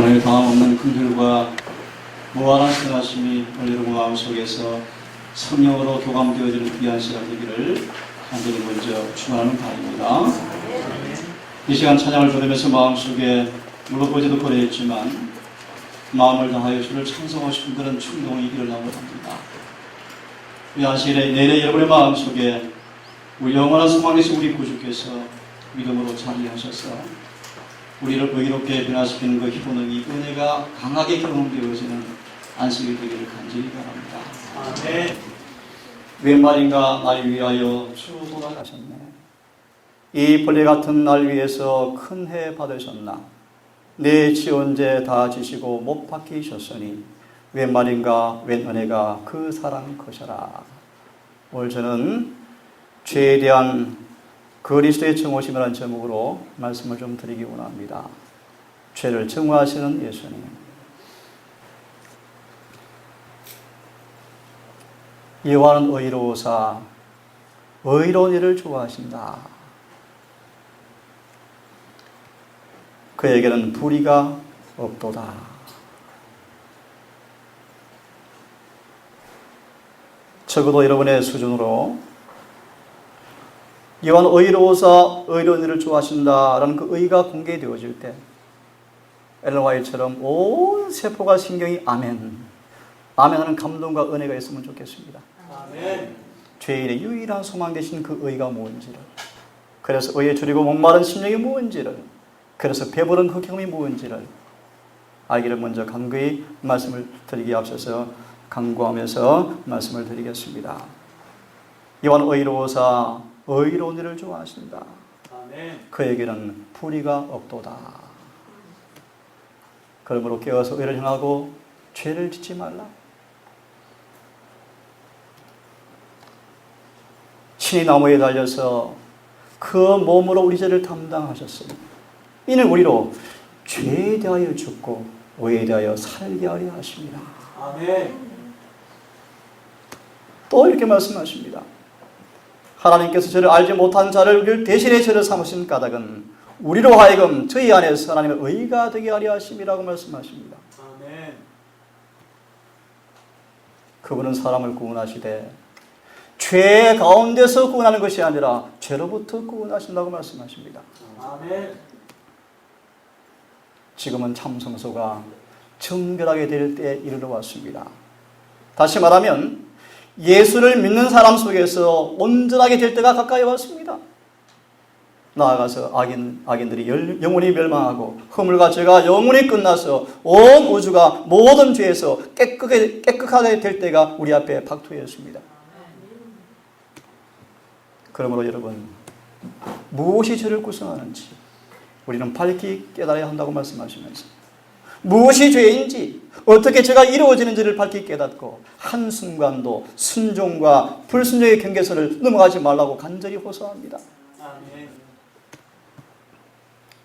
하나님의 다음 없는 긍휼과 무한한 선하심이 여러분 마음속에서 성령으로 교감되어지는 귀한 시간 되기를 간절히 먼저 축원하는 바입니다. 이 시간 찬양을 들으면서 마음속에 물론 보지도 거래했지만 마음을 다하여 주를 찬송하고 싶은 그런 충동이 일어나고 합니다. 이 아시에 내내 여러분의 마음속에 우리 영원한 소망에서 우리 구주께서 믿음으로 자리하셔서 우리를 의롭게 변화시키는 그 효능이 은혜가 강하게 경험되어지는 안식이 되기를 간절히 바랍니다. 아멘. 웬 말인가 날 위하여 주 돌아가셨네. 이 벌레 같은 날 위해서 큰 해 받으셨나. 내 지원제 다 지시고 못 박히셨으니 웬 말인가 웬 은혜가 그 사랑 커셔라. 오늘 저는 죄에 대한 그리스도의 정오심이라는 제목으로 말씀을 좀 드리기 원합니다. 죄를 정오하시는 예수님. 여호와는 의로우사 의로운 일을 좋아하신다. 그에게는 불의가 없도다. 적어도 여러분의 수준으로 여호와는 의로우사 의로운 일을 좋아하신다라는 그 의가 공개되어질 때 엘렌 화이트처럼 온 세포가 신경이 아멘, 아멘하는 감동과 은혜가 있으면 좋겠습니다. 아멘. 죄인의 유일한 소망 되신 그 의가 무엇인지를, 그래서 의에 줄이고 목마른 심령이 무엇인지를, 그래서 배부른 그 경험이 무엇인지를 알기를 먼저 간구히 말씀을 드리기에 앞서서 간구하면서 말씀을 드리겠습니다. 여호와는 의로우사 의로운 일을 좋아하신다. 아멘. 그에게는 불의가 없도다. 그러므로 깨어서 의를 행하고 죄를 짓지 말라. 신이 나무에 달려서 그 몸으로 우리 죄를 담당하셨으니 이는 우리로 죄에 대하여 죽고 의에 대하여 살게 하려 하십니다. 아멘. 또 이렇게 말씀하십니다. 하나님께서 저를 알지 못한 자를 우리를 대신해 저를 삼으신 까닭은 우리로 하여금 저희 안에서 하나님의 의가 되게 하려 하심이라고 말씀하십니다. 아멘. 그분은 사람을 구원하시되 죄 가운데서 구원하는 것이 아니라 죄로부터 구원하신다고 말씀하십니다. 아멘. 지금은 참 성소가 정결하게 될 때에 이르러 왔습니다. 다시 말하면 예수를 믿는 사람 속에서 온전하게 될 때가 가까이 왔습니다. 나아가서 악인들이 영원히 멸망하고 허물과 죄가 영원히 끝나서 온 우주가 모든 죄에서 깨끗하게 될 때가 우리 앞에 박투했습니다. 그러므로 여러분, 무엇이 죄를 구성하는지 우리는 밝히 깨달아야 한다고 말씀하시면서 무엇이 죄인지 어떻게 죄가 이루어지는지를 밝히 깨닫고 한순간도 순종과 불순종의 경계선을 넘어가지 말라고 간절히 호소합니다. 아멘.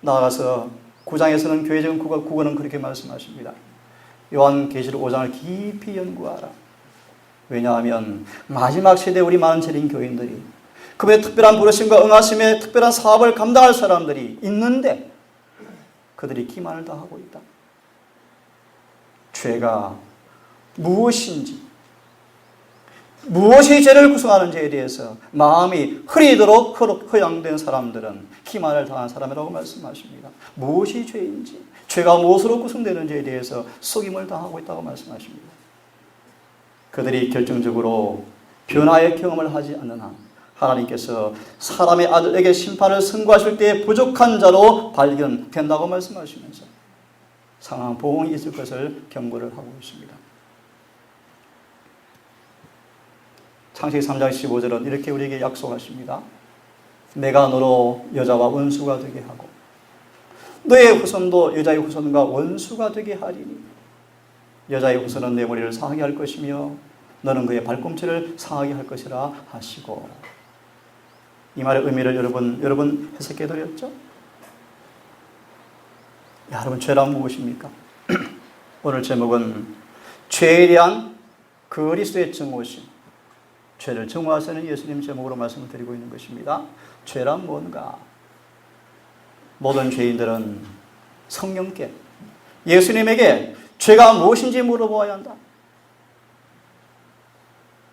나아가서 9장에서는 교회적인 국어는 그렇게 말씀하십니다. 요한계시록 5장을 깊이 연구하라. 왜냐하면 마지막 세대에 우리 많은 재림 교인들이 그분의 특별한 부르심과 응하심의 특별한 사업을 감당할 사람들이 있는데 그들이 기만을 다하고 있다. 죄가 무엇인지, 무엇이 죄를 구성하는지에 대해서 마음이 흐리도록 허양된 사람들은 기만을 당한 사람이라고 말씀하십니다. 무엇이 죄인지, 죄가 무엇으로 구성되는지에 대해서 속임을 당하고 있다고 말씀하십니다. 그들이 결정적으로 변화의 경험을 하지 않는 한 하나님께서 사람의 아들에게 심판을 선고하실 때에 부족한 자로 발견된다고 말씀하시면서 상황 보응이 있을 것을 경고를 하고 있습니다. 창세기 3장 15절은 이렇게 우리에게 약속하십니다. 내가 너로 여자와 원수가 되게 하고 너의 후손도 여자의 후손과 원수가 되게 하리니 여자의 후손은 내 머리를 상하게 할 것이며 너는 그의 발꿈치를 상하게 할 것이라 하시고, 이 말의 의미를 여러분 해석해 드렸죠? 여러분, 죄란 무엇입니까? 오늘 제목은 죄에 대한 그리스도의 정오심, 죄를 정오하시는 예수님 제목으로 말씀을 드리고 있는 것입니다. 죄란 뭔가? 모든 죄인들은 성령께 예수님에게 죄가 무엇인지 물어보아야 한다.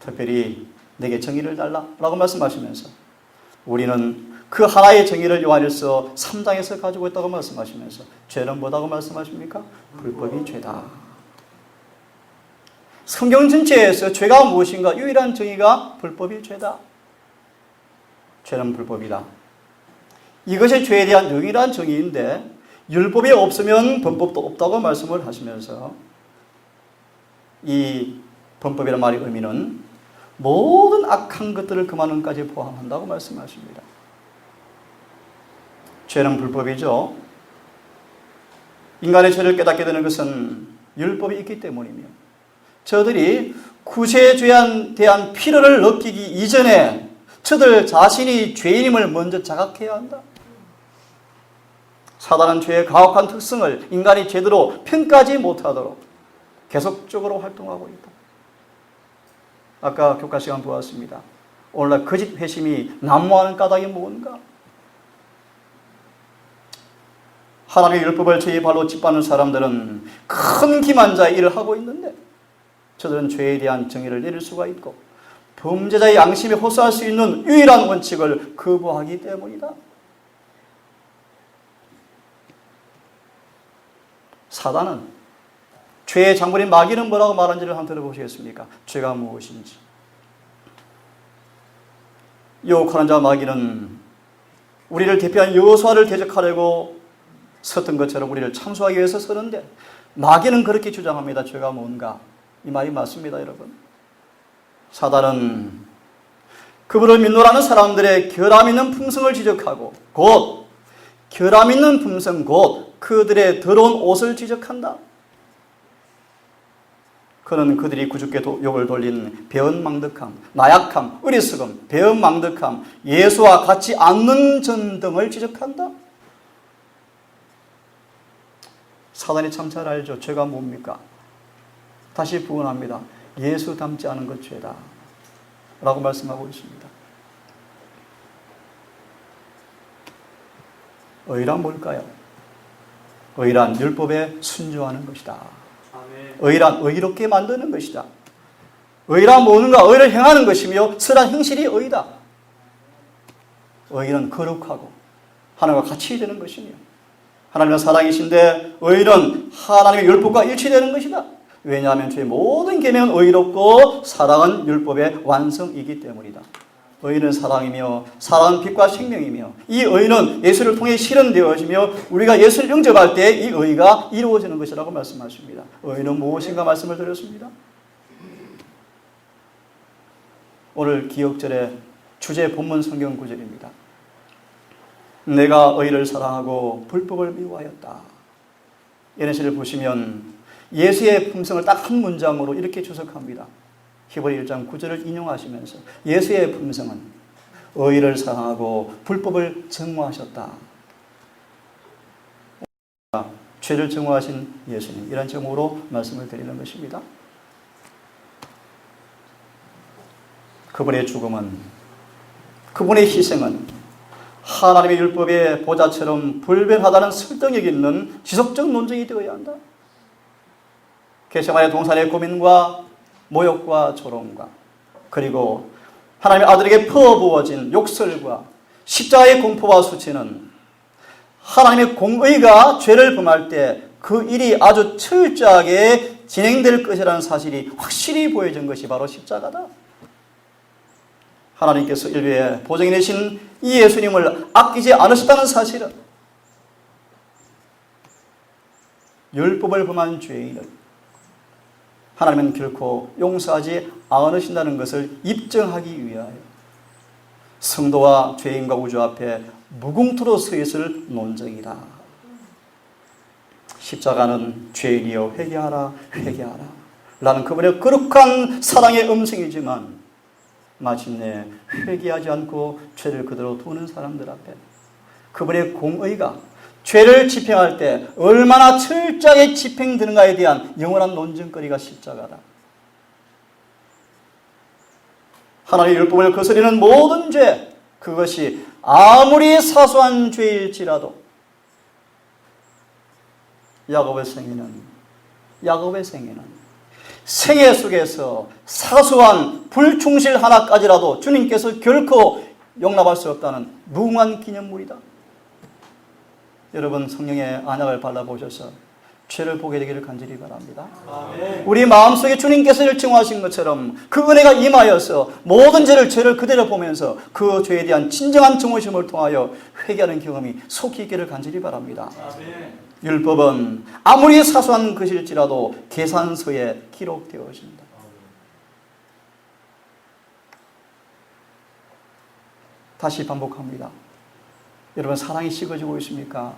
특별히 내게 정의를 달라라고 말씀하시면서 우리는 그 하나의 정의를 요한일서 3장에서 가지고 있다고 말씀하시면서 죄는 뭐다고 말씀하십니까? 불법이 죄다. 성경 전체에서 죄가 무엇인가 유일한 정의가 불법이 죄다. 죄는 불법이다. 이것이 죄에 대한 유일한 정의인데 율법이 없으면 범법도 없다고 말씀을 하시면서 이 범법이라는 말의 의미는 모든 악한 것들을 금하는까지 포함한다고 말씀하십니다. 죄는 불법이죠. 인간의 죄를 깨닫게 되는 것은 율법이 있기 때문이며 저들이 구세주에 대한 필요를 느끼기 이전에 저들 자신이 죄인임을 먼저 자각해야 한다. 사단은 죄의 가혹한 특성을 인간이 제대로 평가하지 못하도록 계속적으로 활동하고 있다. 아까 교과 시간 보았습니다. 오늘날 거짓 회심이 난무하는 까닭이 뭔가? 하나님의 율법을 저희 발로 짓밟는 사람들은 큰 기만자의 일을 하고 있는데 저들은 죄에 대한 정의를 내릴 수가 있고 범죄자의 양심에 호소할 수 있는 유일한 원칙을 거부하기 때문이다. 사단은 죄의 장본인 마귀는 뭐라고 말하는지를 한번 들어보시겠습니까? 죄가 무엇인지. 유혹하는 자 마귀는 우리를 대표한 여호수아를 대적하려고 섰던 것처럼 우리를 참수하기 위해서 서는데 마귀는 그렇게 주장합니다. 죄가 뭔가. 이 말이 맞습니다, 여러분. 사단은 그분을 믿노라는 사람들의 결함 있는 품성을 지적하고 곧 결함 있는 품성 곧 그들의 더러운 옷을 지적한다. 그는 그들이 구주께 욕을 돌린 배은망덕함, 나약함, 어리석음, 배은망덕함, 예수와 같지 않는 점 등을 지적한다. 사단이 참 잘 알죠. 죄가 뭡니까? 다시 부언합니다. 예수 닮지 않은 것 죄다 라고 말씀하고 있습니다. 의란 뭘까요? 의란 율법에 순종하는 것이다. 의란 의롭게 만드는 것이다. 의란 뭔가 의를 행하는 것이며 선한 행실이 의다. 의는 거룩하고 하나님과 같이 되는 것이며 하나님의 사랑이신데 의는 하나님의 율법과 일치되는 것이다. 왜냐하면 주의 모든 계명은 의롭고 사랑은 율법의 완성이기 때문이다. 의는 사랑이며 사랑은 빛과 생명이며 이 의는 예수를 통해 실현되어지며 우리가 예수를 영접할 때 이 의가 이루어지는 것이라고 말씀하십니다. 의는 무엇인가 말씀을 드렸습니다. 오늘 기억절의 주제 본문 성경 구절입니다. 내가 의를 사랑하고 불법을 미워하였다. 예레시를 보시면 예수의 품성을 딱 한 문장으로 이렇게 주석합니다. 히브리 1장 9절을 인용하시면서 예수의 품성은 의를 사랑하고 불법을 증오하셨다. 죄를 증오하신 예수님, 이런 제목으로 말씀을 드리는 것입니다. 그분의 죽음은, 그분의 희생은 하나님의 율법의 보좌처럼 불변하다는 설득력 있는 지속적 논쟁이 되어야 한다. 겟세마네 동산의 고민과 모욕과 조롱과 그리고 하나님의 아들에게 퍼부어진 욕설과 십자가의 공포와 수치는 하나님의 공의가 죄를 범할 때 그 일이 아주 철저하게 진행될 것이라는 사실이 확실히 보여진 것이 바로 십자가다. 하나님께서 인류에 보정해 내신 이 예수님을 아끼지 않으셨다는 사실은 율법을 범한 죄인을 하나님은 결코 용서하지 않으신다는 것을 입증하기 위하여 성도와 죄인과 우주 앞에 무궁토로 서 있을 논쟁이다. 십자가는 죄인이여 회개하라 회개하라 라는 그분의 거룩한 사랑의 음성이지만 마침내 회개하지 않고 죄를 그대로 두는 사람들 앞에 그분의 공의가 죄를 집행할 때 얼마나 철저하게 집행되는가에 대한 영원한 논쟁거리가 십자가다. 하나님의 율법을 거스리는 모든 죄, 그것이 아무리 사소한 죄일지라도 야곱의 생애는 생애 속에서 사소한 불충실 하나까지라도 주님께서 결코 용납할 수 없다는 무궁한 기념물이다. 여러분, 성령의 안약을 발라보셔서 죄를 보게 되기를 간절히 바랍니다. 아멘. 우리 마음속에 주님께서 증오하신 것처럼 그 은혜가 임하여서 모든 죄를 그대로 보면서 그 죄에 대한 진정한 증오심을 통하여 회개하는 경험이 속히 있기를 간절히 바랍니다. 아멘. 율법은 아무리 사소한 것일지라도 계산서에 기록되어 있습니다. 다시 반복합니다. 여러분, 사랑이 식어지고 있습니까?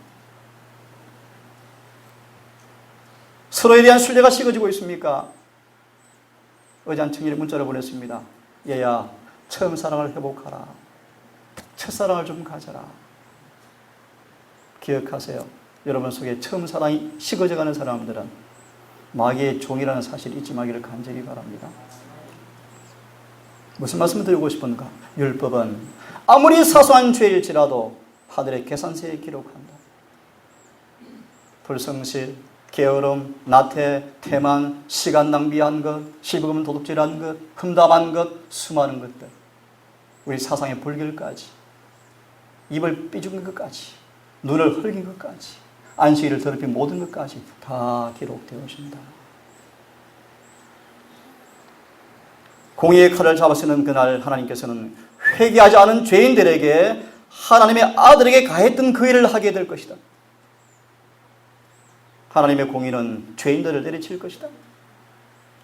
서로에 대한 신뢰가 식어지고 있습니까? 어제 한 청년이 문자를 보냈습니다. 얘야, 처음 사랑을 회복하라. 첫사랑을 좀 가져라. 기억하세요. 여러분 속에 처음 사랑이 식어져가는 사람들은 마귀의 종이라는 사실을 잊지 마기를 간절히 바랍니다. 무슨 말씀을 드리고 싶은가? 율법은 아무리 사소한 죄일지라도 하늘의 계산서에 기록한다. 불성실, 게으름, 나태, 태만, 시간 낭비한 것, 시부금 도둑질한 것, 흠담한 것, 수많은 것들, 우리 사상의 불결까지, 입을 삐죽은 것까지, 눈을 흘긴 것까지, 안식일을 더럽힌 모든 것까지 다 기록되어 있습니다. 공의의 칼을 잡아 쓰는 그날 하나님께서는 회개하지 않은 죄인들에게 하나님의 아들에게 가했던 그 일을 하게 될 것이다. 하나님의 공의는 죄인들을 내리칠 것이다.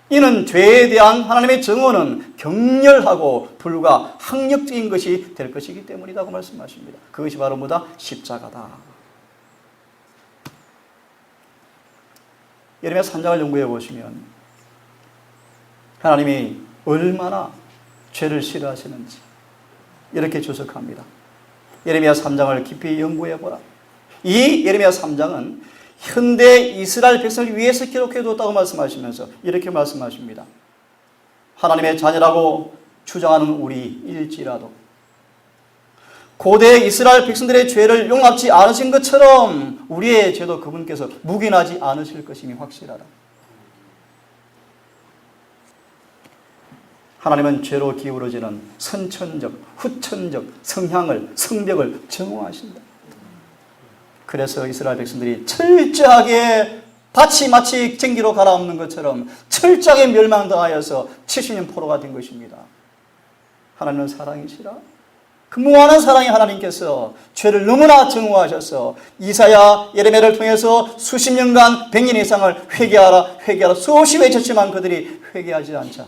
이는 죄에 대한 하나님의 정언은 격렬하고 불과 학력적인 것이 될 것이기 때문이라고 말씀하십니다. 그것이 바로 뭐다? 십자가다. 예레미야 3장을 연구해 보시면 하나님이 얼마나 죄를 싫어하시는지 이렇게 주석합니다. 예레미야 3장을 깊이 연구해 보라. 이 예레미야 3장은 현대 이스라엘 백성을 위해서 기록해 두었다고 말씀하시면서 이렇게 말씀하십니다. 하나님의 자녀라고 주장하는 우리일지라도 고대 이스라엘 백성들의 죄를 용납지 않으신 것처럼 우리의 죄도 그분께서 묵인하지 않으실 것임이 확실하다. 하나님은 죄로 기울어지는 선천적, 후천적 성향을, 성벽을 정오하신다. 그래서 이스라엘 백성들이 철저하게 밭이 마치 쟁기로 갈아엎는 것처럼 철저하게 멸망당하여서 70년 포로가 된 것입니다. 하나님은 사랑이시라. 그 무한한 사랑의 하나님께서 죄를 너무나 정오하셔서 이사야, 예레미야를 통해서 수십 년간 100년 이상을 회개하라, 회개하라 수없이 외쳤지만 그들이 회개하지 않자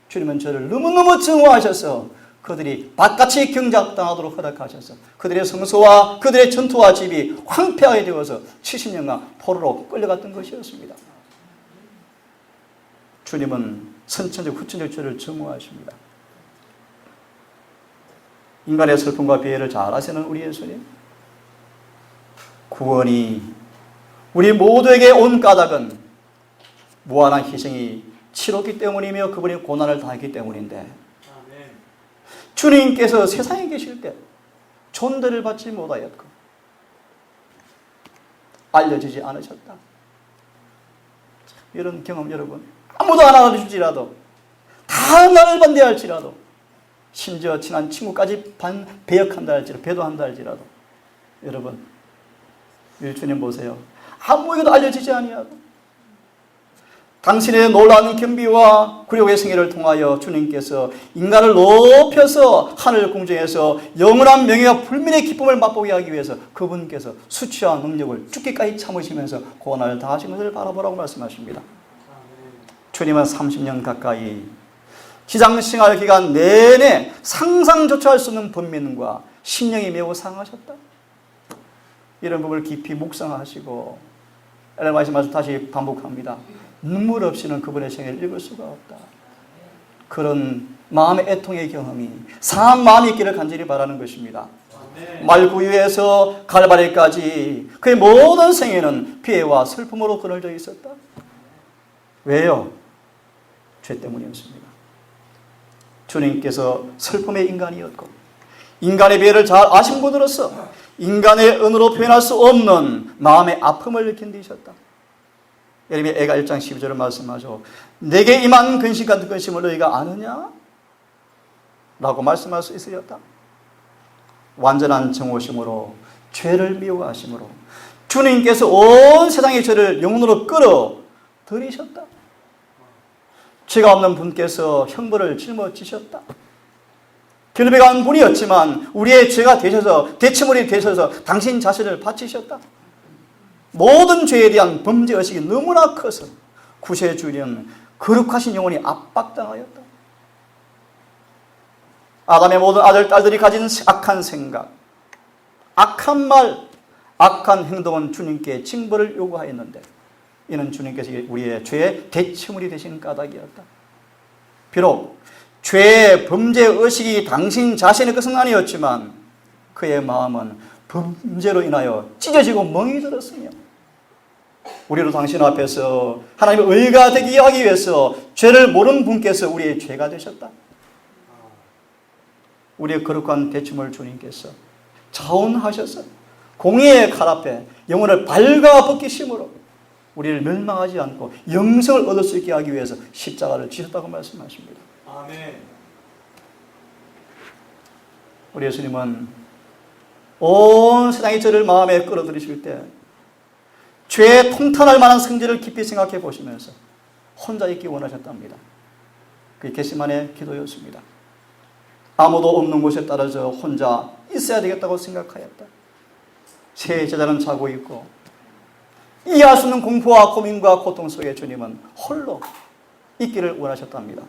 주님은 죄를 너무너무 정오하셔서 그들이 밭같이 경작당하도록 허락하셔서 그들의 성소와 그들의 전투와 집이 황폐하게 되어서 70년간 포로로 끌려갔던 것이었습니다. 주님은 선천적 후천적 죄를 정오하십니다. 인간의 슬픔과 비애를 잘 아시는 우리 예수님, 구원이 우리 모두에게 온 까닭은 무한한 희생이 치렀기 때문이며 그분이 고난을 당했기 때문인데 주님께서 세상에 계실 때 존대를 받지 못하였고 알려지지 않으셨다. 이런 경험 여러분 아무도 안 알아주지라도 다 나를 반대할지라도 심지어 친한 친구까지 배역한다 할지라도 배도한다 할지라도 여러분 주님 보세요. 아무에게도 알려지지 아니하고 당신의 놀라운 겸비와 굴욕의 생애를 통하여 주님께서 인간을 높여서 하늘 공중에서 영원한 명예와 불멸의 기쁨을 맛보게 하기 위해서 그분께서 수치와 능력을 죽기까지 참으시면서 고난을 당하신 것을 바라보라고 말씀하십니다. 주님은 30년 가까이 지장생활 기간 내내 상상조차 할 수 없는 번민과 심령이 매우 상하셨다. 이런 부분을 깊이 묵상하시고 말씀 다시 반복합니다. 눈물 없이는 그분의 생애를 읽을 수가 없다. 그런 마음의 애통의 경험이 상한 마음이 있기를 간절히 바라는 것입니다. 말구유에서 갈바리까지 그의 모든 생애는 피해와 슬픔으로 그늘져 있었다. 왜요? 죄 때문이었습니다. 주님께서 슬픔의 인간이었고 인간의 비애를 잘 아신 분으로서 인간의 언어로 표현할 수 없는 마음의 아픔을 견디셨다. 예레미야 애가 1장 12절을 말씀하죠. 내게 임한 근심 같은 근심을 너희가 아느냐? 라고 말씀할 수 있으렸다. 완전한 정오심으로 죄를 미워하심으로 주님께서 온 세상의 죄를 영혼으로 끌어들이셨다. 죄가 없는 분께서 형벌을 짊어지셨다. 결백한 분이었지만 우리의 죄가 되셔서 대체물이 되셔서 당신 자신을 바치셨다. 모든 죄에 대한 범죄의식이 너무나 커서 구세주는 거룩하신 영혼이 압박당하였다. 아담의 모든 아들, 딸들이 가진 악한 생각, 악한 말, 악한 행동은 주님께 징벌을 요구하였는데 이는 주님께서 우리의 죄의 대체물이 되신 까닭이었다. 비록 죄의 범죄의식이 당신 자신의 것은 아니었지만 그의 마음은 범죄로 인하여 찢어지고 멍이 들었으며 우리로 당신 앞에서 하나님의 의가 되게 하기 위해서 죄를 모르는 분께서 우리의 죄가 되셨다. 우리의 거룩한 대체물 주님께서 자원하셔서 공의의 칼 앞에 영혼을 발가벗기심으로 우리를 멸망하지 않고 영생을 얻을 수 있게 하기 위해서 십자가를 지셨다고 말씀하십니다. 아멘. 우리 예수님은 온 세상의 죄를 마음에 끌어들이실 때 죄에 통탄할 만한 성질을 깊이 생각해 보시면서 혼자 있기 원하셨답니다. 그게 겟세마네 기도였습니다. 아무도 없는 곳에 떨어져 혼자 있어야 되겠다고 생각하였다. 세 제자는 자고 있고 이해할 수 없는 공포와 고민과 고통 속에 주님은 홀로 있기를 원하셨답니다.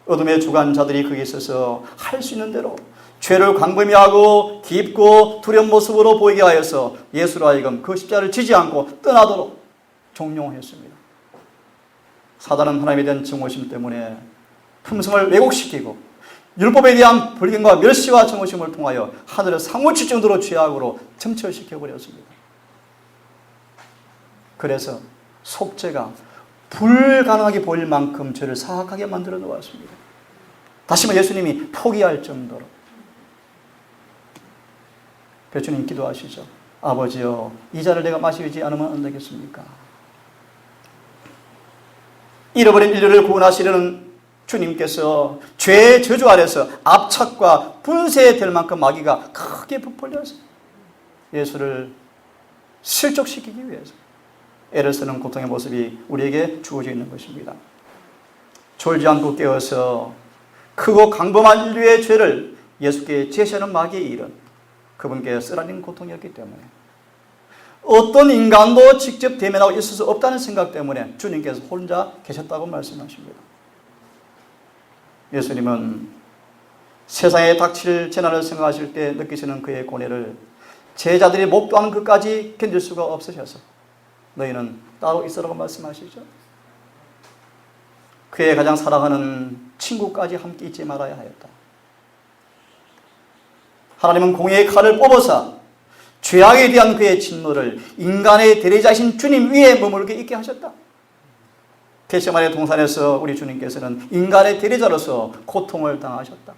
어둠의 주관자들이 거기 있어서 할 수 있는 대로 죄를 광범위하고 깊고 두려운 모습으로 보이게 하여서 예수로 하여금 그 십자가를 지지 않고 떠나도록 종용했습니다. 사단은 하나님에 대한 정오심 때문에 품성을 왜곡시키고 율법에 대한 불경과 멸시와 정오심을 통하여 하늘을 사무칠 정도로 죄악으로 점철시켜버렸습니다. 그래서 속죄가 불가능하게 보일 만큼 죄를 사악하게 만들어 놓았습니다. 다시 한번 예수님이 포기할 정도로. 주님 기도하시죠. 아버지여, 이 잔을 내가 마시지 않으면 안 되겠습니까? 잃어버린 인류를 구원하시려는 주님께서 죄의 저주 아래서 압착과 분쇄될 만큼 마귀가 크게 부풀려서 예수를 실족시키기 위해서 애를 쓰는 고통의 모습이 우리에게 주어져 있는 것입니다. 졸지 않고 깨어서 크고 강범한 인류의 죄를 예수께 제시하는 마귀의 일은 그분께 쓰라린 고통이었기 때문에 어떤 인간도 직접 대면하고 있을 수 없다는 생각 때문에 주님께서 혼자 계셨다고 말씀하십니다. 예수님은 세상에 닥칠 재난을 생각하실 때 느끼시는 그의 고뇌를 제자들이 목도하는 것까지 견딜 수가 없으셔서 너희는 따로 있으라고 말씀하시죠. 그의 가장 사랑하는 친구까지 함께 있지 말아야 하였다. 하나님은 공의의 칼을 뽑아서 죄악에 대한 그의 진노를 인간의 대리자이신 주님 위에 머물게 있게 하셨다. 겟세마네 동산에서 우리 주님께서는 인간의 대리자로서 고통을 당하셨다.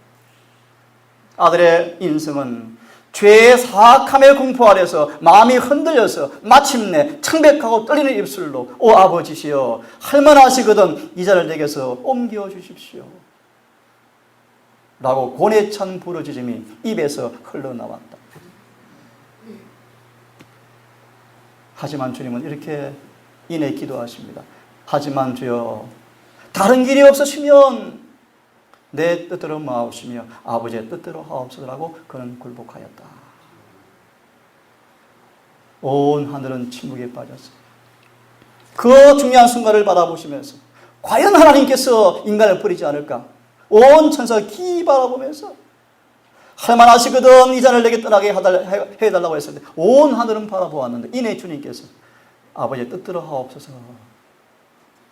아들의 인생은 죄의 사악함의 공포 아래서 마음이 흔들려서 마침내 창백하고 떨리는 입술로 오 아버지시여 할만하시거든 이 잔을 내게서 옮겨 주십시오 라고 고뇌 찬 부르짖음이 입에서 흘러나왔다. 하지만 주님은 이렇게 인해 기도하십니다. 하지만 주여 다른 길이 없으시면 내 뜻대로 마옵시며 아버지의 뜻대로 하옵소서라고 그는 굴복하였다. 온 하늘은 침묵에 빠졌습니다. 그 중요한 순간을 바라보시면서 과연 하나님께서 인간을 버리지 않을까? 온 천사가 기이 바라보면서 할만하시거든 이 잔을 내게 떠나게 해달라고 했을 때 온 하늘은 바라보았는데 이내 주님께서 아버지의 뜻대로 하옵소서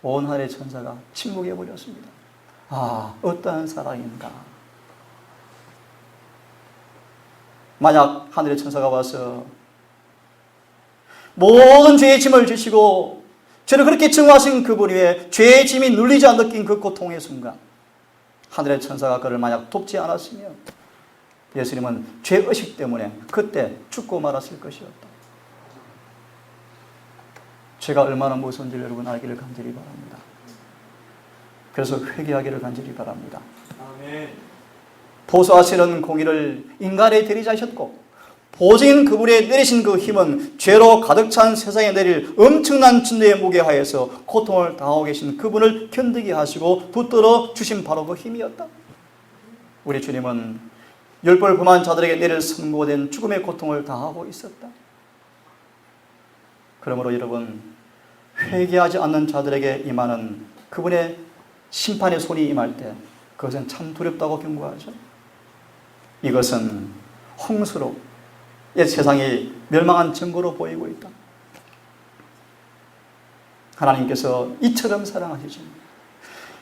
온 하늘의 천사가 침묵해 버렸습니다. 아, 어떠한 사랑인가. 만약 하늘의 천사가 와서 모든 죄의 짐을 지시고 죄를 그렇게 증오하신 그분 위에 죄의 짐이 눌리지 않는 느낀 그 고통의 순간 하늘의 천사가 그를 만약 돕지 않았으면 예수님은 죄의식 때문에 그때 죽고 말았을 것이었다. 죄가 얼마나 무서운지를 여러분 알기를 간절히 바랍니다. 그래서 회개하기를 간절히 바랍니다. 아멘. 보수하시는 공의를 인간에 들이자셨고 보증인 그분의 내리신 그 힘은 죄로 가득 찬 세상에 내릴 엄청난 진노의 무게 하에서 고통을 당하고 계신 그분을 견디게 하시고 붙들어 주신 바로 그 힘이었다. 우리 주님은 율법을 범한 자들에게 내릴 선고된 죽음의 고통을 당하고 있었다. 그러므로 여러분, 회개하지 않는 자들에게 임하는 그분의 심판의 손이 임할 때 그것은 참 두렵다고 경고하죠. 이것은 홍수로 옛 세상이 멸망한 증거로 보이고 있다. 하나님께서 이처럼 사랑하시지만,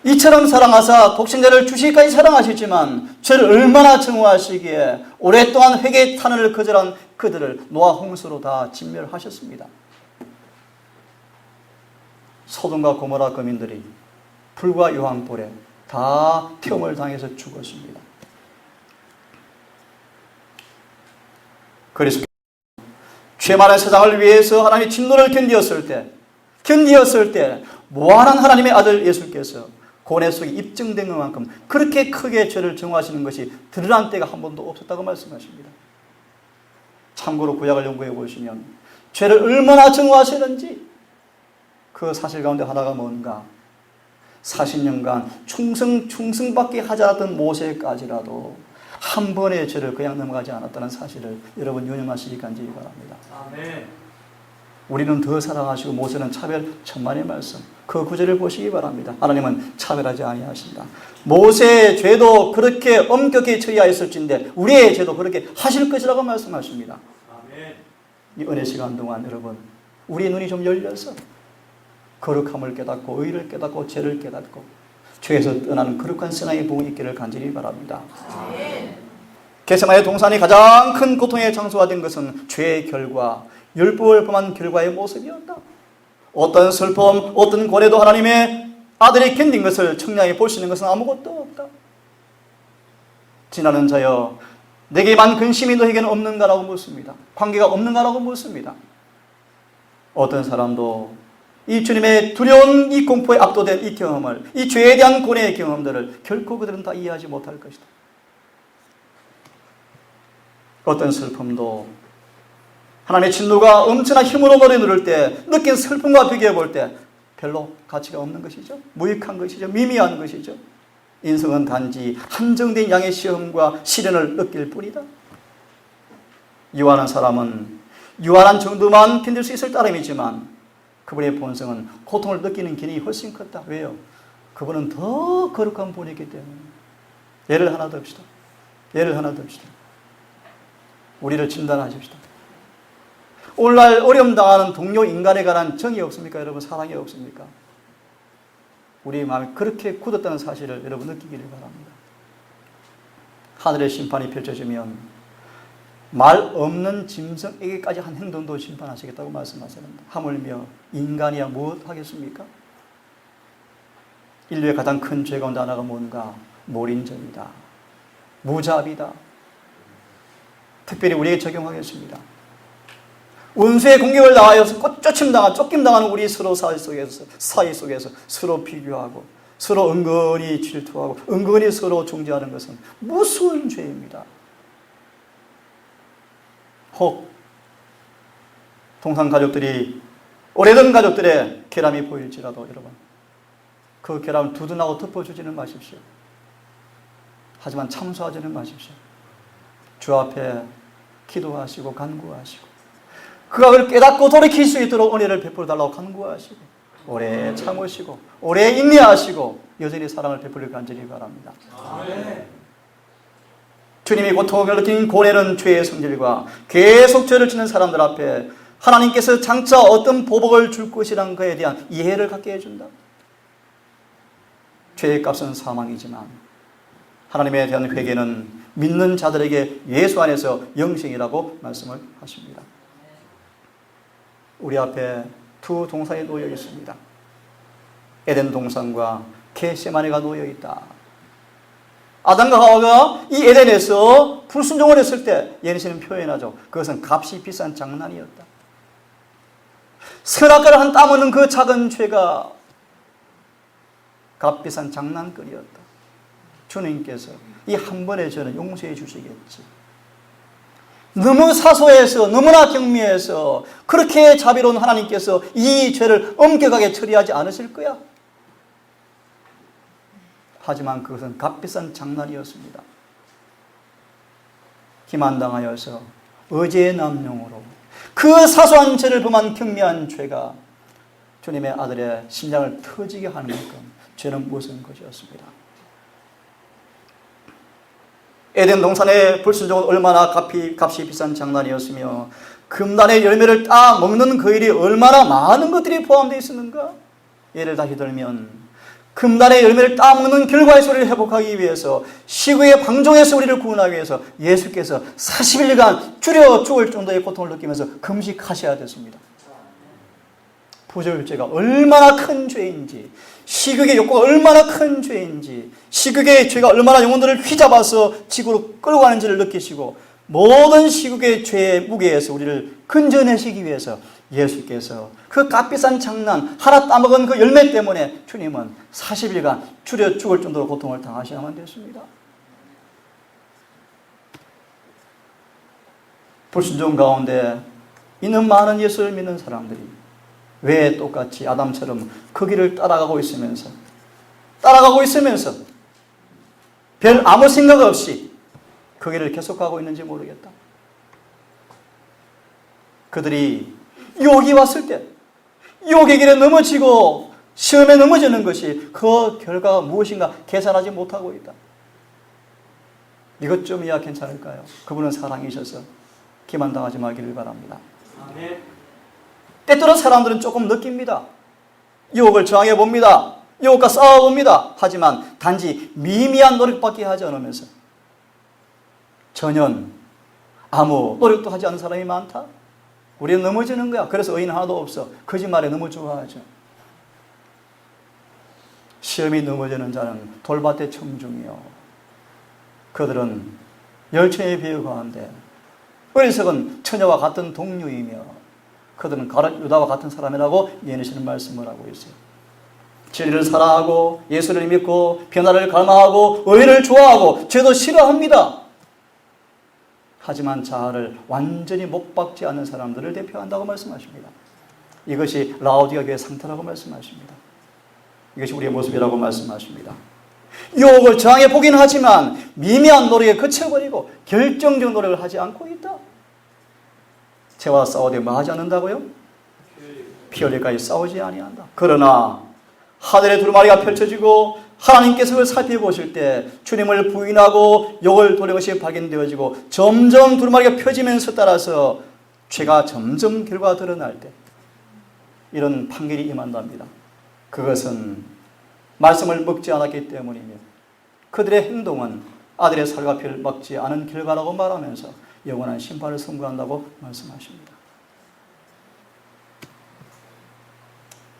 이처럼 사랑하사 독생자를 주시기까지 사랑하시지만 죄를 얼마나 증오하시기에 오랫동안 회개의 탄원을 거절한 그들을 노아 홍수로 다 진멸하셨습니다. 소돔과 고모라 거민들이 불과 유황불에 다 태움을 당해서 죽었습니다. 그리스도 죄 많은 세상을 위해서 하나님의 진노를 견디었을 때 무한한 하나님의 아들 예수께서 고뇌 속에 입증된 것만큼 그렇게 크게 죄를 정화하시는 것이 드러난 때가 한 번도 없었다고 말씀하십니다. 참고로 구약을 연구해 보시면 죄를 얼마나 정화하시는지 그 사실 가운데 하나가 뭔가 40년간 충성밖에 하지 않았던 모세까지라도 한 번의 죄를 그냥 넘어가지 않았다는 사실을 여러분 유념하시기 간절히 바랍니다. 아멘. 우리는 더 사랑하시고 모세는 차별 천만의 말씀, 그 구절을 보시기 바랍니다. 하나님은 차별하지 아니하신다. 모세의 죄도 그렇게 엄격히 처리하였을진데 우리의 죄도 그렇게 하실 것이라고 말씀하십니다. 아멘. 이 은혜 시간 동안 여러분, 우리의 눈이 좀 열려서 거룩함을 깨닫고 의를 깨닫고 죄를 깨닫고 죄에서 떠나는 거룩한 신앙의 복이 있기를 간절히 바랍니다. 겟세마네 동산이 가장 큰 고통의 장소가 된 것은 죄의 결과, 율법을 범한 결과의 모습이었다. 어떤 슬픔, 어떤 고뇌도 하나님의 아들이 견딘 것을 청량히 볼 수 있는 것은 아무것도 없다. 지나는 자여, 내게만 근심이 너에게는 없는가라고 묻습니다. 관계가 없는가라고 묻습니다. 어떤 사람도 이 주님의 두려운 이 공포에 압도된 이 경험을, 이 죄에 대한 고뇌의 경험들을 결코 그들은 다 이해하지 못할 것이다. 어떤 슬픔도 하나님의 진노가 엄청난 힘으로 머리 누를 때 느낀 슬픔과 비교해 볼 때 별로 가치가 없는 것이죠. 무익한 것이죠. 미미한 것이죠. 인생은 단지 한정된 양의 시험과 시련을 느낄 뿐이다. 유한한 사람은 유한한 정도만 견딜 수 있을 따름이지만 그분의 본성은 고통을 느끼는 기능이 훨씬 컸다. 왜요? 그분은 더 거룩한 분이기 때문에. 예를 하나 듭시다. 우리를 진단하십시다. 오늘날 어려움 당하는 동료 인간에 관한 정이 없습니까? 여러분, 사랑이 없습니까? 우리 마음이 그렇게 굳었다는 사실을 여러분 느끼기를 바랍니다. 하늘의 심판이 펼쳐지면 말 없는 짐승에게까지 한 행동도 심판하시겠다고 말씀하셨는데 하물며 인간이야 무엇 하겠습니까? 인류의 가장 큰 죄 가운데 하나가 뭔가? 몰인정이다. 무자비다. 특별히 우리에게 적용하겠습니다. 원수의 공격을 당하여서 쫓김당하는 우리 서로 사이 속에서 서로 비교하고 서로 은근히 질투하고 은근히 서로 중재하는 것은 무서운 죄입니다. 혹 동상 가족들이 오래된 가족들의 결함이 보일지라도 여러분 그 결함을 두둔하고 덮어주지는 마십시오. 하지만 참소하지는 마십시오. 주 앞에 기도하시고 간구하시고 그 악을 깨닫고 돌이킬 수 있도록 은혜를 베풀어 달라고 간구하시고 오래 참으시고 오래 인내하시고 여전히 사랑을 베풀길 간절히 바랍니다. 아멘. 주님이 고통을 느낀 고뇌는 죄의 성질과 계속 죄를 짓는 사람들 앞에 하나님께서 장차 어떤 보복을 줄 것이라는 것에 대한 이해를 갖게 해준다. 죄의 값은 사망이지만 하나님에 대한 회개는 믿는 자들에게 예수 안에서 영생이라고 말씀을 하십니다. 우리 앞에 두 동산이 놓여 있습니다. 에덴 동산과 겟세마네가 놓여 있다. 아담과 하와가 이 에덴에서 불순종을 했을 때 예수님은 표현하죠. 그것은 값이 비싼 장난이었다. 선악과를 한 땀 없는 그 작은 죄가 값비싼 장난거리였다. 주님께서 이 한 번의 죄는 용서해 주시겠지. 너무 사소해서 너무나 경미해서 그렇게 자비로운 하나님께서 이 죄를 엄격하게 처리하지 않으실 거야. 하지만 그것은 값비싼 장난이었습니다. 기만당하여서 어제의 남용으로 그 사소한 죄를 범한 경미한 죄가 주님의 아들의 심장을 터지게 하는 만큼 죄는 무슨 것이었습니다. 에덴 동산의 불순종은 얼마나 값이 비싼 장난이었으며 금단의 열매를 따 먹는 그 일이 얼마나 많은 것들이 포함되어 있었는가. 예를 다시 들면 금단의 열매를 따 먹는 결과의 소리를 회복하기 위해서 시국의 방종에서 우리를 구원하기 위해서 예수께서 40일간 줄여 죽을 정도의 고통을 느끼면서 금식하셔야 됐습니다. 부조율죄가 얼마나 큰 죄인지, 시국의 욕구가 얼마나 큰 죄인지, 시국의 죄가 얼마나 영혼들을 휘잡아서 지구로 끌고 가는지를 느끼시고 모든 시국의 죄의 무게에서 우리를 건져내시기 위해서 예수께서 그 값비싼 장난 하나 따먹은 그 열매 때문에 주님은 40일간 줄여 죽을 정도로 고통을 당하셔야만 됐습니다. 불순종 가운데 있는 많은 예수를 믿는 사람들이 왜 똑같이 아담처럼 그 길을 따라가고 있으면서 별 아무 생각 없이 그 길을 계속하고 있는지 모르겠다. 그들이 유혹이 왔을 때 유혹의 길에 넘어지고 시험에 넘어지는 것이 그 결과가 무엇인가 계산하지 못하고 있다. 이것쯤이야 괜찮을까요? 그분은 사랑이셔서 기만당하지 말기를 바랍니다. 아멘. 때때로 사람들은 조금 느낍니다. 유혹을 저항해 봅니다. 유혹과 싸워 봅니다. 하지만 단지 미미한 노력밖에 하지 않으면서 전혀 아무 노력도 하지 않는 사람이 많다. 우리는 넘어지는 거야. 그래서 의인 하나도 없어. 거짓말에 너무 좋아하죠. 시험이 넘어지는 자는 돌밭의 청중이요. 그들은 열처의 비유 가운데 어리석은 처녀와 같은 동류이며 그들은 가룟 유다와 같은 사람이라고 예언하시는 말씀을 하고 있어요. 진리를 사랑하고 예수를 믿고 변화를 갈망하고 의를 좋아하고 죄도 싫어합니다. 하지만 자아를 완전히 못 박지 않는 사람들을 대표한다고 말씀하십니다. 이것이 라오디가 교회의 상태라고 말씀하십니다. 이것이 우리의 모습이라고 말씀하십니다. 유혹을 저항해 보긴 하지만 미미한 노력에 그쳐버리고 결정적 노력을 하지 않고 있다. 죄와 싸우되 뭐 하지 않는다고요? 피 흘릴까지 싸우지 아니한다. 그러나 하늘의 두루마리가 펼쳐지고 하나님께서 그걸 살펴보실 때 주님을 부인하고 욕을 돌린 것이 발견되어지고 점점 두루마리가 펴지면서 따라서 죄가 점점 결과가 드러날 때 이런 판결이 임한답니다. 그것은 말씀을 먹지 않았기 때문이며 그들의 행동은 아들의 살과 피를 먹지 않은 결과라고 말하면서 영원한 심판을 선고한다고 말씀하십니다.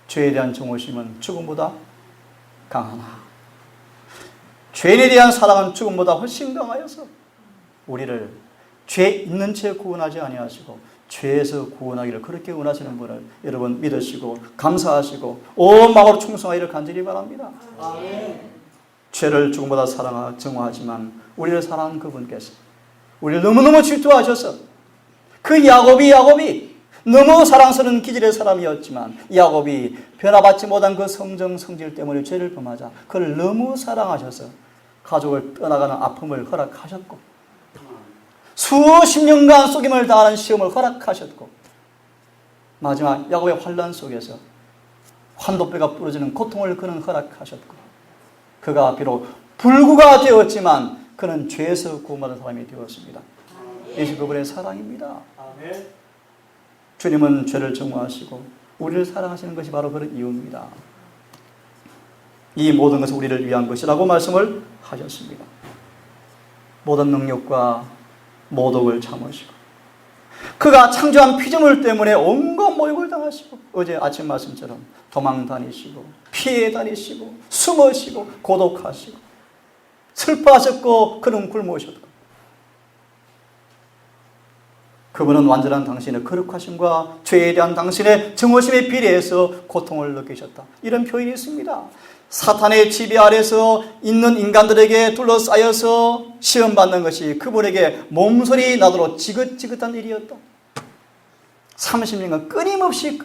죄에 대한 정오심은 죽음보다 강하나 죄인에 대한 사랑은 죽음보다 훨씬 강하여서 우리를 죄 있는 채 구원하지 아니하시고 죄에서 구원하기를 그렇게 원하시는 분을 여러분 믿으시고 감사하시고 온 마음으로 충성하기를 간절히 바랍니다. 아멘. 죄를 죽음보다 정오하지만 우리를 사랑하는 그분께서 우리를 너무너무 질투하셔서 그 야곱이 너무 사랑스러운 기질의 사람이었지만 야곱이 변화받지 못한 그 성질 때문에 죄를 범하자 그를 너무 사랑하셔서 가족을 떠나가는 아픔을 허락하셨고 수십 년간 속임을 당하는 시험을 허락하셨고 마지막 야곱의 환난 속에서 환도뼈가 부러지는 고통을 그는 허락하셨고 그가 비록 불구가 되었지만 그는 죄에서 구원받은 사람이 되었습니다. 이것이 그분의 사랑입니다. 아멘. 주님은 죄를 정화하시고 우리를 사랑하시는 것이 바로 그런 이유입니다. 이 모든 것은 우리를 위한 것이라고 말씀을 하셨습니다. 모든 능력과 모독을 참으시고 그가 창조한 피조물 때문에 온갖 모욕을 당하시고 어제 아침 말씀처럼 도망 다니시고 피해 다니시고 숨으시고 고독하시고 슬퍼하셨고 그는 굶으셨고 그분은 완전한 당신의 거룩하심과 죄에 대한 당신의 정오심에 비례해서 고통을 느끼셨다. 이런 표현이 있습니다. 사탄의 지배 아래서 있는 인간들에게 둘러싸여서 시험받는 것이 그분에게 몸소리 나도록 지긋지긋한 일이었다. 30년간 끊임없이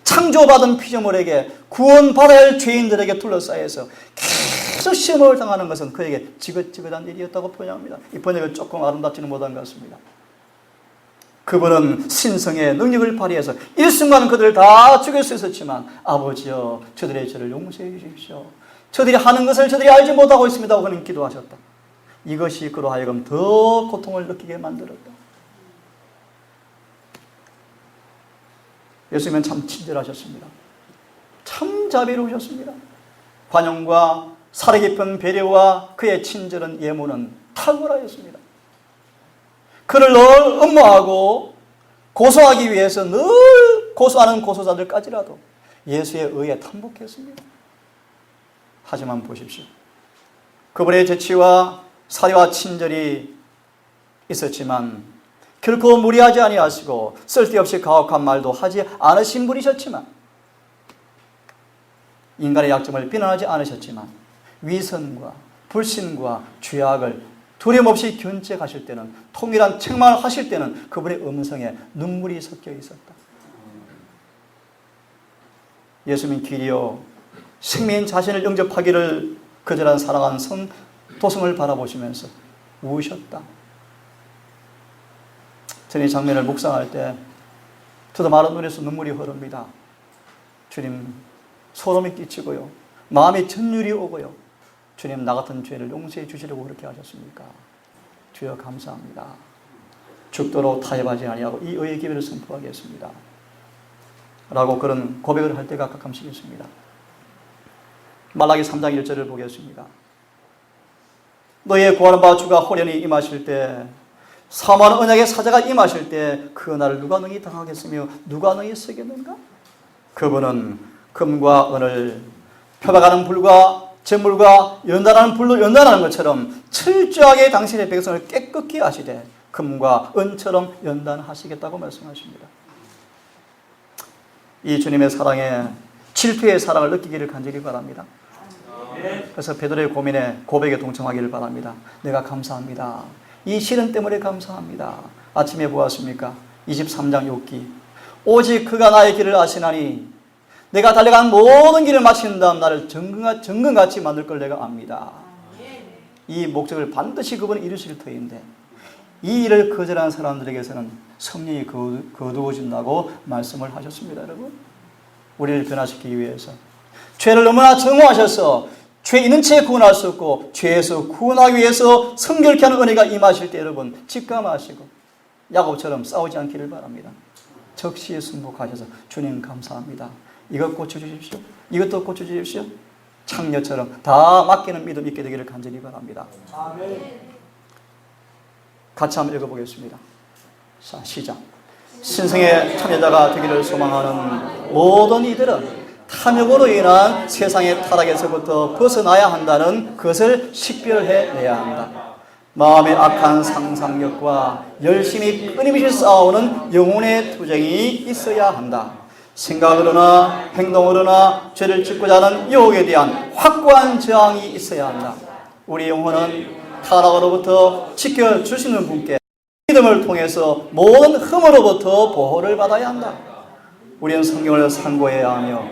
창조받은 피조물에게 구원받아야 할 죄인들에게 둘러싸여서 계속 시험을 당하는 것은 그에게 지긋지긋한 일이었다고 표현합니다. 이 번역은 조금 아름답지는 못한 것 같습니다. 그분은 신성의 능력을 발휘해서 일순간 그들을 다 죽일 수 있었지만 아버지여 저들의 죄를 용서해 주십시오. 저들이 하는 것을 저들이 알지 못하고 있습니다 하고 그는 기도하셨다. 이것이 그로 하여금 더 고통을 느끼게 만들었다. 예수님은 참 친절하셨습니다. 참 자비로우셨습니다. 관용과 살아 깊은 배려와 그의 친절한 예무는 탁월하였습니다. 그를 늘 엄모하고 고소하기 위해서 늘 고소하는 고소자들까지라도 예수의 의에 탐복했습니다. 하지만 보십시오. 그분의 재치와 사려와 친절이 있었지만 결코 무리하지 아니하시고 쓸데없이 가혹한 말도 하지 않으신 분이셨지만 인간의 약점을 비난하지 않으셨지만 위선과 불신과 죄악을 두려움없이 견책하실 때는 통일한 책망을 하실 때는 그분의 음성에 눈물이 섞여 있었다. 예수님 길이요 생명인 자신을 영접하기를 거절한 사랑한 도성을 바라보시면서 우셨다. 저는 이 장면을 묵상할 때 저도 마른 눈에서 눈물이 흐릅니다. 주님 소름이 끼치고요. 마음이 전율이 오고요. 주님 나 같은 죄를 용서해 주시려고 그렇게 하셨습니까? 주여 감사합니다. 죽도록 타협하지 아니하고 이 의의 기회를 선포하겠습니다. 라고 그런 고백을 할 때가 가끔씩 있습니다. 말라기 3장 1절을 보겠습니다. 너의 구하는 바 주가 호련히 임하실 때 사모하는 언약의 사자가 임하실 때 그 날을 누가 능히 당하겠으며 누가 능히 쓰겠는가? 그분은 금과 은을 표박하는 불과 재물과 연단하는 불로 연단하는 것처럼 철저하게 당신의 백성을 깨끗게 하시되 금과 은처럼 연단하시겠다고 말씀하십니다. 이 주님의 사랑에 질투의 사랑을 느끼기를 간절히 바랍니다. 그래서 베드로의 고백에 동참하기를 바랍니다. 내가 감사합니다. 이 시련 때문에 감사합니다. 아침에 보았습니까? 23장 6기 오직 그가 나의 길을 아시나니 내가 달려간 모든 길을 마치는 다음 나를 정금같이 만들 걸 내가 압니다. 이 목적을 반드시 그분이 이루실 터인데 이 일을 거절하는 사람들에게서는 성령이 거두어진다고 말씀을 하셨습니다. 여러분 우리를 변화시키기 위해서 죄를 너무나 정오하셔서 죄 있는 채 구원할 수 없고 죄에서 구원하기 위해서 성결케 하는 은혜가 임하실 때 여러분 직감하시고 야곱처럼 싸우지 않기를 바랍니다. 적시에 승복하셔서 주님 감사합니다. 이것 고쳐주십시오. 이것도 고쳐주십시오. 창녀처럼 다 맡기는 믿음 있게 되기를 간절히 바랍니다. 아멘. 같이 한번 읽어보겠습니다. 자, 시작. 신성의 참여자가 되기를 소망하는 모든 이들은 탐욕으로 인한 세상의 타락에서부터 벗어나야 한다는 것을 식별해내야 한다. 마음의 악한 상상력과 열심히 끊임없이 싸우는 영혼의 투쟁이 있어야 한다. 생각으로나 행동으로나 죄를 짓고자 하는 유혹에 대한 확고한 저항이 있어야 한다. 우리 영혼은 타락으로부터 지켜주시는 분께 믿음을 통해서 모든 흠으로부터 보호를 받아야 한다. 우리는 성경을 상고해야 하며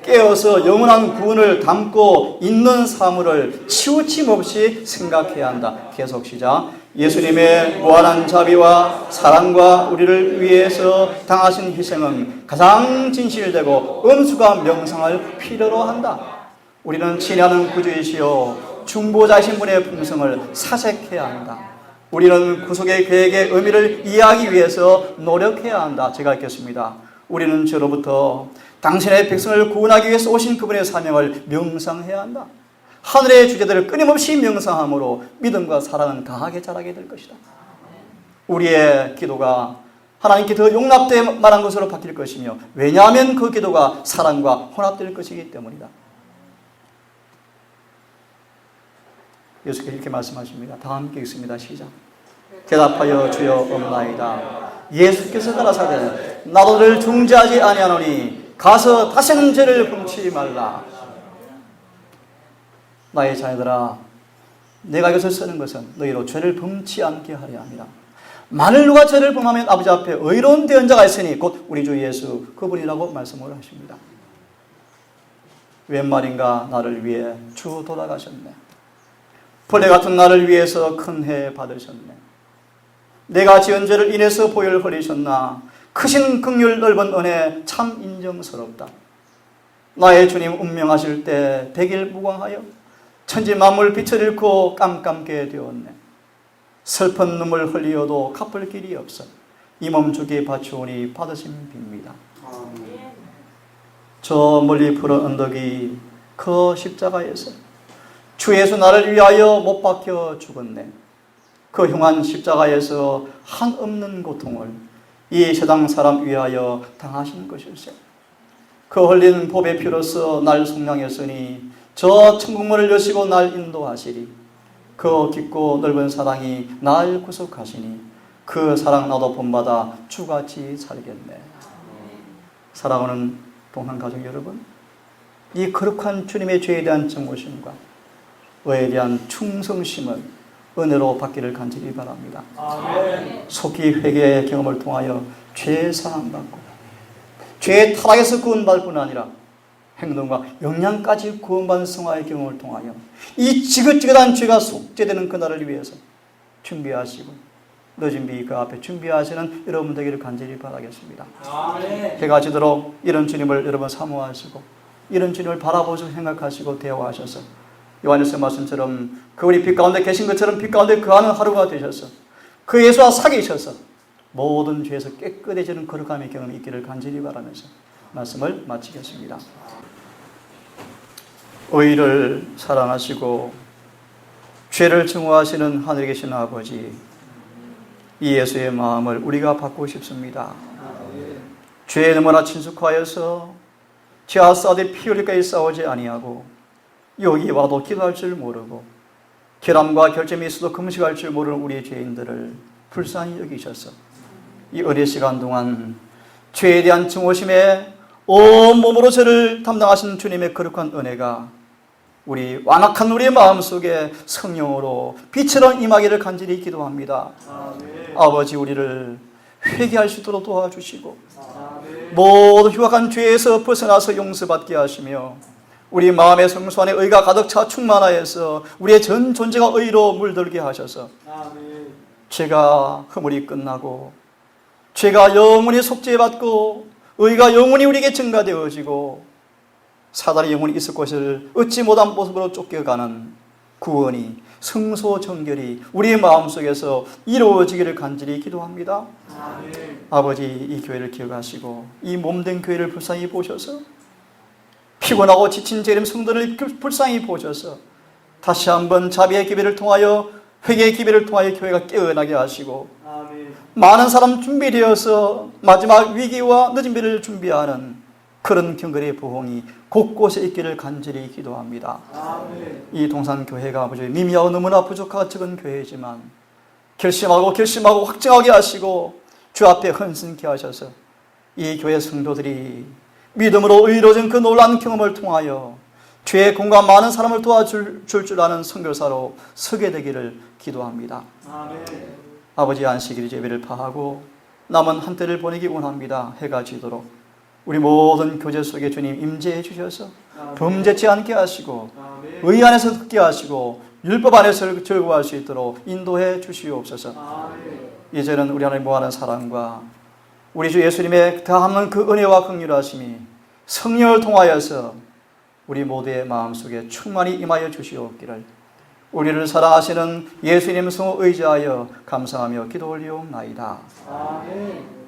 깨어서 영원한 구원을 담고 있는 사물을 치우침 없이 생각해야 한다. 계속 시작. 예수님의 무한한 자비와 사랑과 우리를 위해서 당하신 희생은 가장 진실되고 엄숙한 명상을 필요로 한다. 우리는 친애하는 구주이시여 중보자이신 분의 품성을 사색해야 한다. 우리는 구속의 계획의 의미를 이해하기 위해서 노력해야 한다. 제가 읽겠습니다. 우리는 죄로부터 당신의 백성을 구원하기 위해서 오신 그분의 사명을 명상해야 한다. 하늘의 주제들을 끊임없이 명상함으로 믿음과 사랑은 강하게 자라게 될 것이다. 우리의 기도가 하나님께 더 용납될 만한 것으로 바뀔 것이며 왜냐하면 그 기도가 사랑과 혼합될 것이기 때문이다. 예수께서 이렇게 말씀하십니다. 다 함께 읽습니다. 시작. 대답하여 주여 없나이다. 예수께서 가라사대 나도 너를 중지하지 아니하노니 가서 다시는 죄를 범치 말라. 나의 자녀들아, 내가 이것을 쓰는 것은 너희로 죄를 범치 않게 하려 합니다. 만일 누가 죄를 범하면 아버지 앞에 의로운 대언자가 있으니 곧 우리 주 예수 그분이라고 말씀을 하십니다. 웬 말인가, 나를 위해 주 돌아가셨네. 벌레 같은 나를 위해서 큰 해 받으셨네. 내가 지은 죄를 인해서 보혈 흘리셨나. 크신 긍휼 넓은 은혜 참 인정스럽다. 나의 주님 운명하실 때 백일 무광하여 천지 만물 빛을 잃고 깜깜게 되었네. 슬픈 눈물 흘리어도 갚을 길이 없어 이 몸 주께 바치오니 받으심 빕니다. 저 멀리 푸른 언덕이 그 십자가에서 주 예수 나를 위하여 못 박혀 죽었네. 그 흉한 십자가에서 한없는 고통을 이 세상 사람 위하여 당하신 것일세. 그 흘린 보배 피로써 날 속량했으니 저 천국문을 여시고 날 인도하시리. 그 깊고 넓은 사랑이 날 구속하시니 그 사랑 나도 본받아 주같이 살겠네. 사랑하는 동안가족 여러분, 이 거룩한 주님의 죄에 대한 정오심과 의에 대한 충성심은 은혜로 받기를 간절히 바랍니다. 아멘. 속히 회개의 경험을 통하여 죄 사함받고 죄의 타락에서 구원받을 뿐 아니라 행동과 영양까지 구원받는 성화의 경험을 통하여 이 지긋지긋한 죄가 속죄되는 그날을 위해서 준비하시고 늦은 비 그 앞에 준비하시는 여러분 되기를 간절히 바라겠습니다. 아멘. 해가 지도록 이런 주님을 여러분 사모하시고 이런 주님을 바라보시고 생각하시고 대화하셔서 요한일서 말씀처럼 그분이 빛 가운데 계신 것처럼 빛 가운데 거하는 하루가 되셔서 그 예수와 사귀셔서 모든 죄에서 깨끗해지는 거룩함의 경험이 있기를 간절히 바라면서 말씀을 마치겠습니다. 의를 사랑하시고 죄를 증오하시는 하늘에 계신 아버지, 이 예수의 마음을 우리가 받고 싶습니다. 죄에 너무나 친숙하여서 죄와 싸우되 피 흘릴까지 싸우지 아니하고 여기 와도 기도할 줄 모르고 결함과 결점이 있어도 금식할 줄 모르는 우리 죄인들을 불쌍히 여기셔서 이 어린 시간 동안 죄에 대한 증오심에 온몸으로 죄를 담당하신 주님의 거룩한 은혜가 우리 완악한 우리의 마음속에 성령으로 빛처럼 임하기를 간절히 기도합니다. 아멘. 아버지, 우리를 회개할 수 있도록 도와주시고 아멘. 모든 흉악한 죄에서 벗어나서 용서받게 하시며 우리 마음의 성소 안에 의가 가득 차 충만하여서 우리의 전 존재가 의로 물들게 하셔서 아멘. 죄가 허물이 끝나고 죄가 영원히 속죄받고 의가 영원히 우리에게 증가되어지고 사단의 영혼이 있을 것을 얻지 못한 모습으로 쫓겨가는 구원이 성소 정결이 우리의 마음속에서 이루어지기를 간절히 기도합니다. 아멘. 아버지, 이 교회를 기억하시고 이 몸된 교회를 불쌍히 보셔서 피곤하고 지친 재림 성도를 불쌍히 보셔서 다시 한번 자비의 기회를 통하여 회개의 기회를 통하여 교회가 깨어나게 하시고 아멘. 많은 사람 준비되어서 마지막 위기와 늦은 비를 준비하는 그런 경건의 부흥이 곳곳에 있기를 간절히 기도합니다. 아멘. 이 동산교회가 아버지 미미하고 너무나 부족하고 적은 교회지만 결심하고 확증하게 하시고 주 앞에 헌신케 하셔서 이 교회 성도들이 믿음으로 의로워진 그 놀라운 경험을 통하여 죄에 공감 많은 사람을 도와줄 줄 아는 선교사로 서게 되기를 기도합니다. 아멘. 아버지, 안식일 예배를 파하고 남은 한때를 보내기 원합니다. 해가 지도록 우리 모든 교제 속에 주님 임재해 주셔서 범죄치 않게 하시고 아멘. 의 안에서 듣게 하시고 율법 안에서 즐거워할 수 있도록 인도해 주시옵소서. 아멘. 이제는 우리 하나님 모아는 사랑과 우리 주 예수님의 다함은 그 은혜와 긍휼하심이 성령을 통하여서 우리 모두의 마음속에 충만히 임하여 주시옵기를 우리를 사랑하시는 예수님 성을 의지하여 감사하며 기도 올리옵나이다. 아멘.